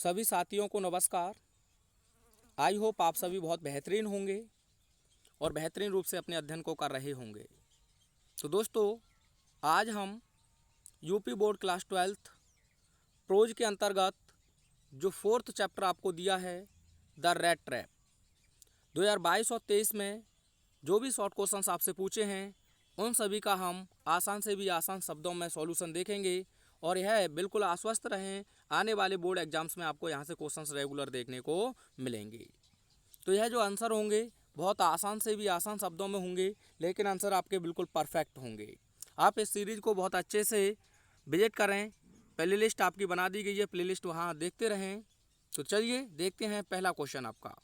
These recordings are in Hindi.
सभी साथियों को नमस्कार। आई होप आप सभी बहुत बेहतरीन होंगे और बेहतरीन रूप से अपने अध्ययन को कर रहे होंगे। तो दोस्तों, आज हम UP board class 12th pros के अंतर्गत जो 4th चैप्टर आपको दिया है, द रैट ट्रैप, 2022 और 23 में जो भी शॉर्ट क्वेश्चंस आपसे पूछे हैं उन सभी का हम आसान से भी आसान शब्दों में सॉल्यूशन देखेंगे। और यह बिल्कुल आश्वस्त रहें, आने वाले बोर्ड एग्जाम्स में आपको यहाँ से क्वेश्चंस रेगुलर देखने को मिलेंगे। तो यह जो आंसर होंगे बहुत आसान से भी आसान शब्दों में होंगे, लेकिन आंसर आपके बिल्कुल परफेक्ट होंगे। आप इस सीरीज़ को बहुत अच्छे से विजिट करें। प्ले लिस्ट आपकी बना दी गई है, प्ले लिस्ट वहाँ देखते रहें। तो चलिए देखते हैं पहला क्वेश्चन आपका।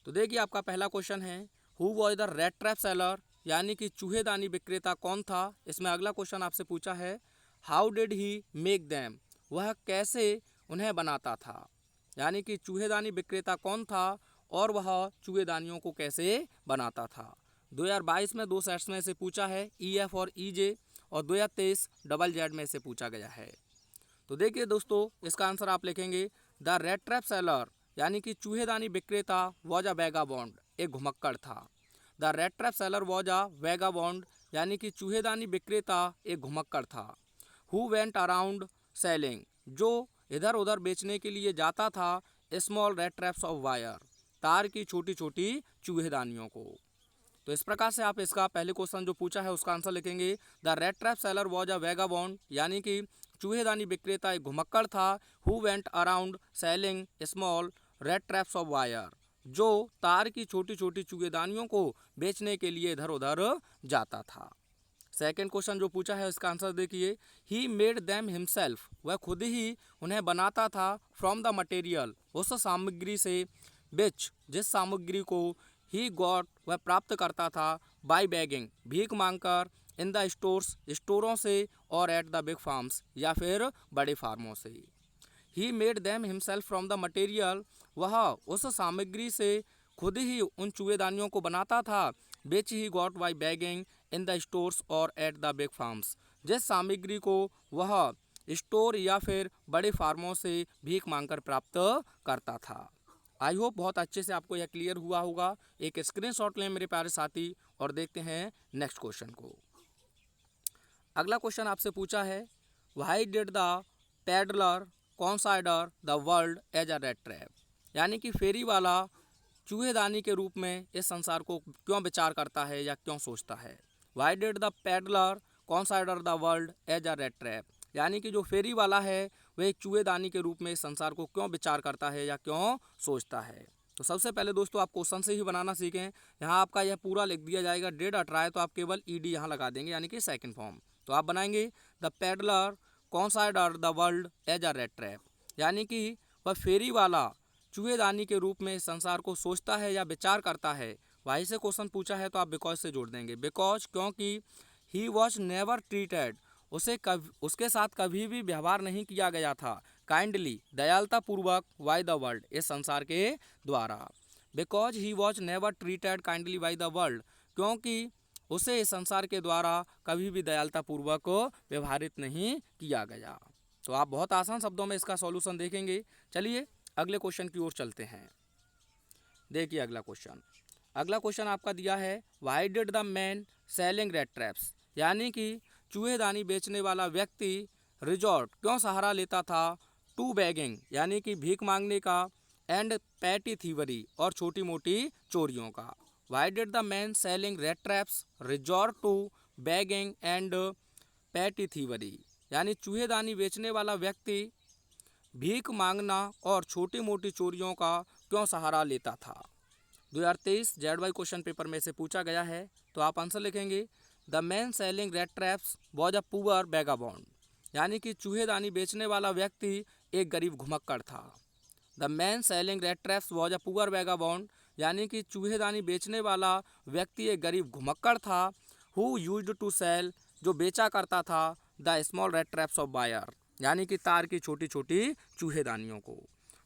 तो देखिए आपका पहला क्वेश्चन है, who was the rat trap seller, यानी कि चूहेदानी विक्रेता कौन था। इसमें अगला क्वेश्चन आपसे पूछा है, how did he make them, वह कैसे उन्हें बनाता था, यानी कि चूहेदानी विक्रेता कौन था और वह चूहेदानियों को कैसे बनाता था। 2022 में 2 सेट्स में से पूछा है, EF और EJ, और 2023 डबल जेड में से पूछा गया है। तो देखिए दोस्तों, इसका आंसर आप लिखेंगे, द रैट ट्रैप सेलर यानी कि चूहेदानी विक्रेता वॉज अ वैगाबॉन्ड, एक घुमक्कड़ था। The rat trap seller was a vagabond यानी कि चूहेदानी विक्रेता एक घुमक्कड़ था। हु वेंट अराउंड सेलिंग, जो इधर उधर बेचने के लिए जाता था small rat traps of wire, तार की छोटी छोटी चूहेदानियों को। तो इस प्रकार से आप इसका पहले क्वेश्चन जो पूछा है उसका आंसर लिखेंगे, the rat trap seller was a vagabond यानी कि चूहेदानी विक्रेता एक घुमक्कड़ था। Who went around selling small rat traps of wire, जो तार की छोटी छोटी चूहेदानियों को बेचने के लिए इधर उधर जाता था। सेकेंड क्वेश्चन जो पूछा है इसका आंसर देखिए, ही मेड दैम हिमसेल्फ, वह खुद ही उन्हें बनाता था। फ्रॉम द मटेरियल, उस सामग्री से, बिच, जिस सामग्री को, ही गॉट, वह प्राप्त करता था। बाय बैगिंग, भीख मांगकर। इन द स्टोर्स, स्टोरों से, और एट द बिग फार्म्स, या फिर बड़े फार्मों से। He made them himself from the material, वह उस सामग्री से खुद ही उन चूहेदानियों को बनाता था। Which he got by begging in the stores और एट द बिग फार्म्स, जिस सामग्री को वह स्टोर या फिर बड़े फार्मों से भीख मांगकर प्राप्त करता था। आई होप बहुत अच्छे से आपको यह क्लियर हुआ होगा। एक स्क्रीनशॉट लें मेरे प्यारे साथी और देखते हैं नेक्स्ट क्वेश्चन को। अगला क्वेश्चन आपसे पूछा है, why did the peddler consider the world as a rat trap, यानी कि फेरी वाला चूहेदानी के रूप में इस संसार को क्यों विचार करता है या क्यों सोचता है। Why did the peddler consider the world as a rat trap, यानी कि जो फेरी वाला है वह एक चूहेदानी के रूप में इस संसार को क्यों विचार करता है या क्यों सोचता है। तो सबसे पहले दोस्तों आप क्वेश्चन से ही बनाना सीखें। यहाँ आपका यह पूरा लिख दिया जाएगा, डिड अट्राई, तो आप केवल ED यहाँ लगा देंगे, यानी कि सेकंड फॉर्म। तो आप बनाएंगे, the peddler consider the world as a rat trap, यानी कि वह फेरी वाला चूहेदानी के रूप में संसार को सोचता है या विचार करता है। वहीं से क्वेश्चन पूछा है तो आप बिकॉज से जोड़ देंगे, बिकॉज, क्योंकि, ही वॉज नेवर ट्रीटेड, उसके साथ कभी भी व्यवहार नहीं किया गया था। काइंडली, दयालुतापूर्वक, बाय द वर्ल्ड, इस संसार के द्वारा। Because he was never treated kindly by the world, क्योंकि उसे इस संसार के द्वारा कभी भी दयालुतापूर्वक व्यवहारित नहीं किया गया। तो आप बहुत आसान शब्दों में इसका सॉल्यूशन देखेंगे। चलिए अगले क्वेश्चन की ओर चलते हैं। देखिए अगला क्वेश्चन आपका दिया है, why did the man selling rat traps, यानी कि चूहेदानी बेचने वाला व्यक्ति रिजॉर्ट क्यों सहारा लेता था। टू बैगिंग, यानी कि भीख मांगने का। एंड पैटी थीवरी, और छोटी मोटी चोरियों का। Why did the man selling rat traps resort to begging and petty thievery, यानी चूहेदानी बेचने वाला व्यक्ति भीख मांगना और छोटी मोटी चोरियों का क्यों सहारा लेता था। 2023 ZY क्वेश्चन पेपर में से पूछा गया है। तो आप आंसर लिखेंगे, the man selling rat traps was a poor vagabond, यानी कि चूहेदानी बेचने वाला व्यक्ति एक गरीब घुमक्कड़ था। The man selling rat traps was a poor vagabond, यानी कि चूहेदानी बेचने वाला व्यक्ति एक गरीब घुमक्कड़ था। हु यूज्ड टू सेल, जो बेचा करता था। The small rat traps of wire, यानी कि तार की छोटी छोटी चूहेदानियों को।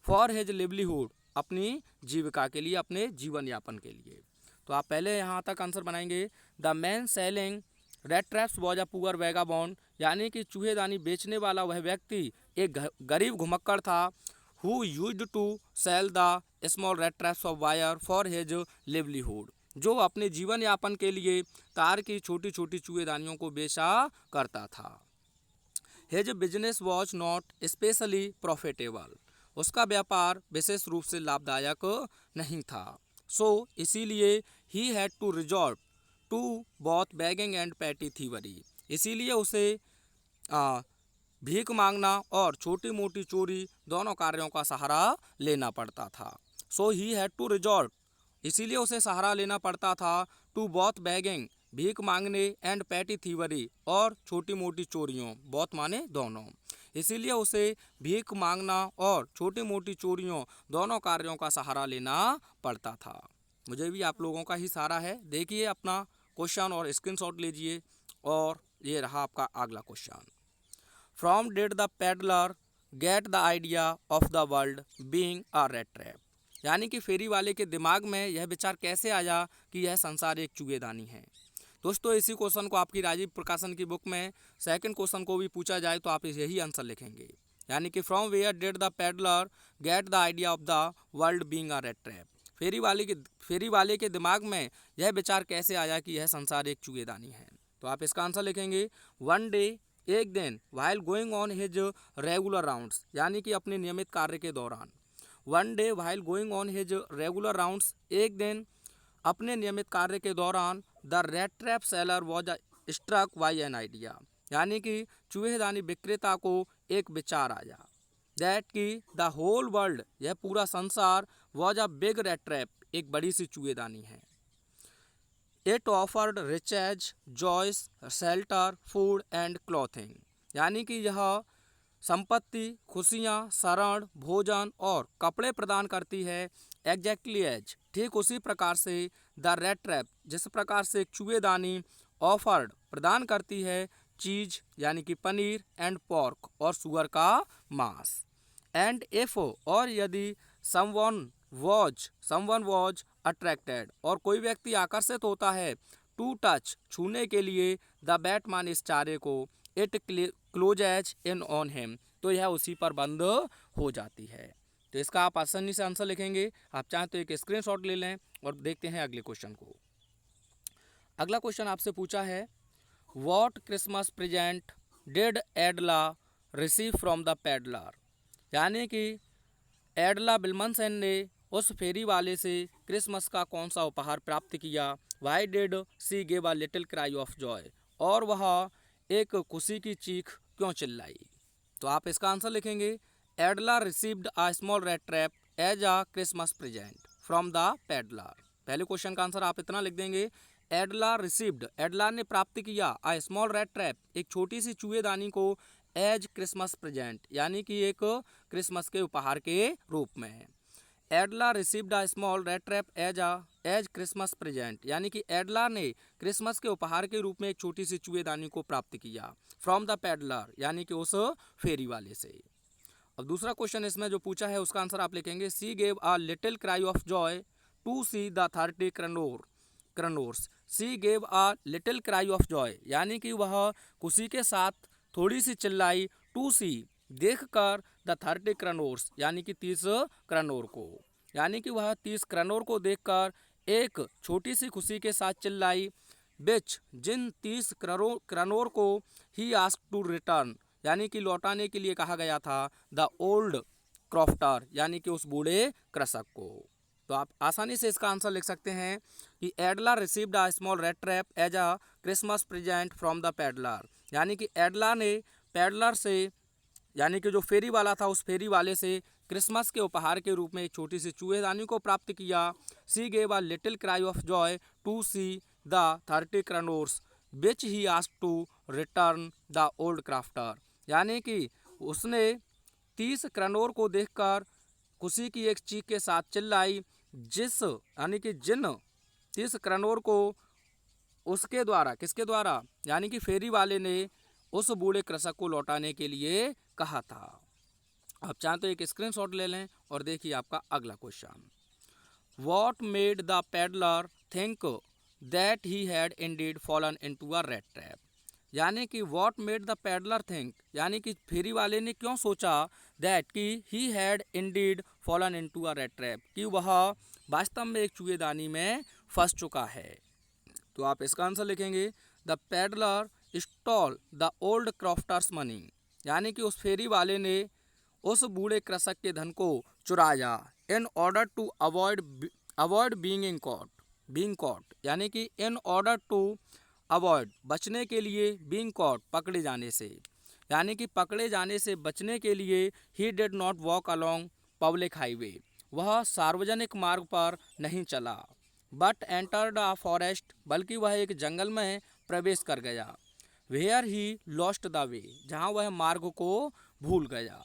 फॉर हिज लिवलीहुड, अपनी जीविका के लिए, अपने जीवन यापन के लिए। तो आप पहले यहाँ तक आंसर बनाएंगे, the man selling rat traps was a poor vagabond, यानी कि चूहेदानी बेचने वाला वह व्यक्ति एक गरीब घुमक्कड़ था। who used to sell the small rat traps of wire for his livelihood, जो अपने जीवन यापन के लिए तार की छोटी छोटी चूहेदानियों को बेचा करता था। His business was not especially profitable, उसका व्यापार विशेष रूप से लाभदायक नहीं था। सो इसीलिए he had to resort to both begging and petty thievery, इसीलिए उसे भीख मांगना और छोटी मोटी चोरी दोनों कार्यों का सहारा लेना पड़ता था। सो ही हैड टू रिजॉर्ट, इसीलिए उसे सहारा लेना पड़ता था, टू बॉथ बैगिंग, भीख मांगने, एंड पैटी थीवरी, और छोटी मोटी चोरियों, बॉथ माने दोनों, इसीलिए उसे भीख मांगना और छोटी मोटी चोरियों दोनों कार्यों का सहारा लेना पड़ता था। मुझे भी आप लोगों का ही सहारा है। देखिए अपना क्वेश्चन और स्क्रीनशॉट लीजिए, और ये रहा आपका अगला question. From did the peddler get the idea of the world being a rat trap, यानी कि फेरी वाले के दिमाग में यह विचार कैसे आया कि यह संसार एक चूहेदानी है। दोस्तों इसी क्वेश्चन को आपकी राजीव प्रकाशन की बुक में सेकंड क्वेश्चन को भी पूछा जाए तो आप यही आंसर लिखेंगे, यानी कि from where did the peddler get the idea of the world being a rat trap, फेरी वाले के दिमाग में यह विचार कैसे आया कि यह संसार एक चूहेदानी है। तो आप इसका आंसर लिखेंगे, वन डे, एक दिन, while going on his regular rounds, यानी कि अपने नियमित कार्य के दौरान। One day while going on his regular rounds, एक दिन अपने नियमित कार्य के दौरान, the rat trap seller was struck by an idea, यानी कि चूहेदानी विक्रेता को एक विचार आया, दैट कि द होल वर्ल्ड, यह पूरा संसार, was a big rat trap, एक बड़ी सी चूहेदानी है। It offered riches, joys, shelter, food and clothing, यानी कि यह संपत्ति, खुशियाँ, शरण, भोजन और कपड़े प्रदान करती है। एग्जैक्टली एज, ठीक उसी प्रकार से, द रेट ट्रैप, जिस प्रकार से एक चूहेदानी ऑफर्ड, प्रदान करती है, चीज यानी कि पनीर, एंड पोर्क, और सुअर का मांस, एंड इफ, और यदि, समवन वॉज अट्रैक्टेड, और कोई व्यक्ति आकर्षित होता है, टू टच, छूने के लिए, द बैटमैन, इस चारे को, it closes in on him, तो यह उसी पर बंद हो जाती है। तो इसका आप आसानी से आंसर लिखेंगे। आप चाहें तो एक स्क्रीनशॉट ले लें और देखते हैं अगले क्वेश्चन को। अगला क्वेश्चन आपसे पूछा है, what Christmas present did एडला receive from the peddler, यानी कि एडला बिलमनसेन ने उस फेरी वाले से क्रिसमस का कौन सा उपहार प्राप्त किया। Why did she give a little cry of joy, और वह एक खुशी की चीख क्यों चिल्लाई। तो आप इसका आंसर लिखेंगे, Edla received a small rat trap as a Christmas present from the peddler. पहले क्वेश्चन का आंसर आप इतना लिख देंगे, एडला रिसीव्ड, एडला ने प्राप्त किया, अ स्मॉल रेट ट्रैप, एक छोटी सी चूहेदानी को, एज क्रिसमस प्रेजेंट, यानी कि एक क्रिसमस के उपहार के रूप में। Edla received a small rat trap as Christmas present, यानी कि एडला ने क्रिसमस के उपहार के रूप में एक छोटी सी चूहेदानी को प्राप्त किया, फ्रॉम द पेडलर, यानी कि उस फेरी वाले से। अब दूसरा क्वेश्चन इसमें जो पूछा है उसका आंसर आप लिखेंगे, she gave a little cry of joy to see the 30 kronors, she gave a little cry of joy, यानी कि वह खुशी के साथ थोड़ी सी चिल्लाई, टू सी, देखकर, द 30 क्रनोर्स, यानी कि 30 क्रनोर को, यानी कि वह 30 क्रनोर को देखकर एक छोटी सी खुशी के साथ चिल्लाई, बिच, जिन 30 क्रनोर को, ही आस्क टू रिटर्न, यानी कि लौटाने के लिए कहा गया था, द ओल्ड क्रॉफ्टर, यानी कि उस बूढ़े कृषक को। तो आप आसानी से इसका आंसर लिख सकते हैं कि Edla received a small rat trap as a Christmas present from the peddler, यानी कि एडला ने पेडलर से, यानी कि जो फेरी वाला था, उस फेरी वाले से क्रिसमस के उपहार के रूप में एक छोटी सी चूहेदानी को प्राप्त किया। She gave a little cry of joy to see the 30 kronors which he asked to return the old crofter, यानी कि उसने 30 क्रनोर को देखकर खुशी की एक चीख के साथ चिल्लाई, यानी कि जिन 30 क्रनोर को उसके द्वारा, किसके द्वारा, यानी कि फेरी वाले ने उस बूढ़े कृषक को लौटाने के लिए कहा था। आप चाहें तो एक स्क्रीनशॉट ले लें और देखिए आपका अगला question, what made the peddler think that he had Indeed fallen into a rat trap, यानी कि what made the peddler think, यानी कि फेरी वाले ने क्यों सोचा दैट कि he had Indeed fallen into a rat trap, कि वह वास्तव में एक चूहेदानी में फंस चुका है। तो आप इसका आंसर लिखेंगे the peddler stole the old crofter's money, यानी कि उस फेरी वाले ने उस बूढ़े कृषक के धन को चुराया in order to avoid being caught, यानी कि इन ऑर्डर टू अवॉइड बचने के लिए, बीइंग कॉट पकड़े जाने से, यानी कि पकड़े जाने से बचने के लिए he did not walk along public highway, वह सार्वजनिक मार्ग पर नहीं चला, बट एंटर्ड अ फॉरेस्ट, बल्कि वह एक जंगल में प्रवेश कर गया, where he lost the way, जहाँ वह मार्ग को भूल गया।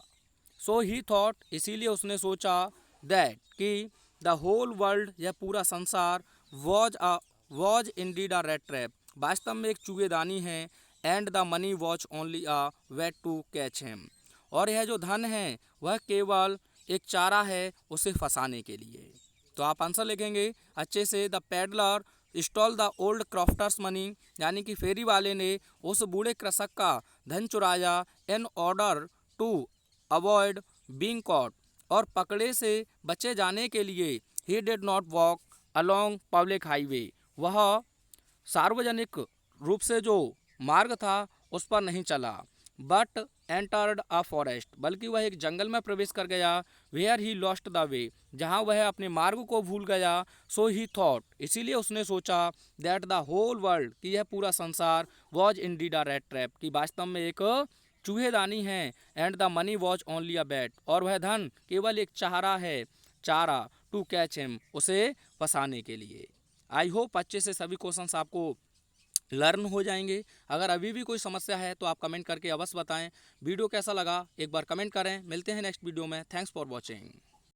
सो ही थॉट, इसीलिए उसने सोचा दैट कि द होल वर्ल्ड, यह पूरा संसार was indeed a rat trap, वास्तव में एक चूहेदानी है, and the money was only a bait to catch him, और यह जो धन है वह केवल एक चारा है उसे फंसाने के लिए। तो आप आंसर लिखेंगे अच्छे से, the peddler stole the old crofter's money, यानी कि फेरी वाले ने उस बूढ़े कृषक का धन चुराया in order to avoid being caught, और पकड़े से बचे जाने के लिए he did not walk along public highway, वह सार्वजनिक रूप से जो मार्ग था उस पर नहीं चला, बट एंटर्ड अ फॉरेस्ट, बल्कि वह एक जंगल में प्रवेश कर गया, where he lost the way, जहाँ वह अपने मार्ग को भूल गया, सो ही थॉट, इसीलिए उसने सोचा दैट द होल वर्ल्ड, कि यह पूरा संसार was indeed a rat trap, कि वास्तव में एक चूहेदानी है, and the money was only a bat, और वह धन केवल एक चारा टू कैच हिम, उसे फंसाने के लिए। आई होप अच्छे से सभी क्वेश्चंस आपको लर्न हो जाएंगे। अगर अभी भी कोई समस्या है तो आप कमेंट करके अवश्य बताएं। वीडियो कैसा लगा एक बार कमेंट करें। मिलते हैं नेक्स्ट वीडियो में। Thanks for watching.